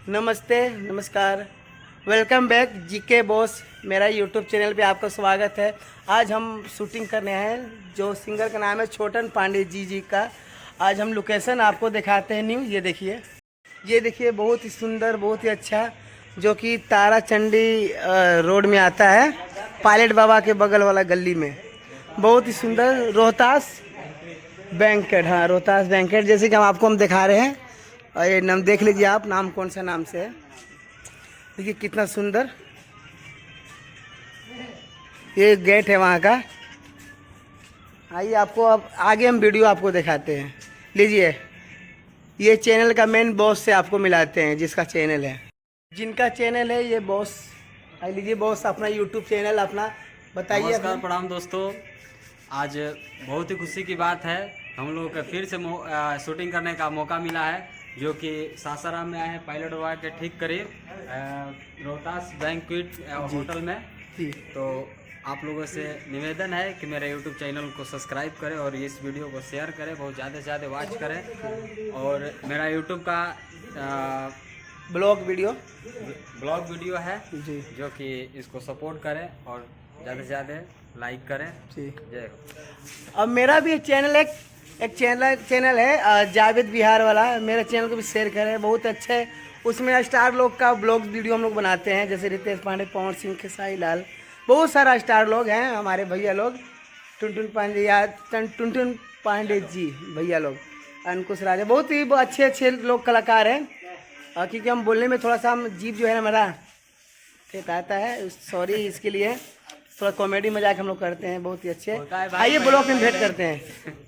नमस्ते, नमस्कार, welcome back GK boss. मेरा यूट्यूब चैनल पे आपका स्वागत है। आज हम शूटिंग करने हैं, जो सिंगर का नाम है छोटन पांडे जी का। आज हम लोकेशन आपको दिखाते हैं न्यू। ये देखिए बहुत ही सुंदर, बहुत ही अच्छा, जो कि तारा चंडी रोड में आता है, पायलट बाबा के बगल वाला गली में। बहुत ही सुंदर रोहतास बैंकेट, हाँ रोहतास बैंकेट, जैसे कि हम दिखा रहे हैं। और ये नाम देख लीजिए आप, नाम कौन सा नाम से है, देखिए कितना सुंदर ये गेट है वहाँ का। आइए आपको अब आगे हम वीडियो आपको दिखाते हैं। लीजिए, ये चैनल का मेन बॉस से आपको मिलाते हैं, जिनका चैनल है ये बॉस। आइए लीजिए बॉस, अपना यूट्यूब चैनल अपना बताइए। नमस्कार, प्रणाम दोस्तों। आज बहुत ही खुशी की बात है, हम लोग को फिर से शूटिंग करने का मौका मिला है, जो कि सासाराम में आए हैं, पायलट बाबा के ठीक करीब रोहतास बैंक्वेट होटल में। तो आप लोगों से निवेदन है कि मेरे यूट्यूब चैनल को सब्सक्राइब करें और इस वीडियो को शेयर करें, बहुत ज़्यादा से ज़्यादा वॉच करें। और मेरा यूट्यूब का ब्लॉग वीडियो है जी, जो कि इसको सपोर्ट करें और ज़्यादा से ज़्यादा लाइक करें। जी। जय हो। अब मेरा भी एक चैनल है जावेद बिहार वाला, मेरे चैनल को भी शेयर करें, बहुत अच्छा है। उसमें स्टार लोग का ब्लॉग वीडियो हम लोग बनाते हैं, जैसे रितेश पांडे, पवन सिंह, खेसारी लाल, बहुत सारा स्टार लोग हैं हमारे भैया लोग, टुनटुन पांडे जी भैया लोग, अंकुश राजा, बहुत ही अच्छे अच्छे लोग कलाकार हैं। क्योंकि हम बोलने में थोड़ा सा हम जीभ जो है ना मेरा आता है, सॉरी इसके लिए। थोड़ा कॉमेडी मजाक हम लोग करते हैं, बहुत ही अच्छे। आइए ब्लॉग में भेंट करते हैं।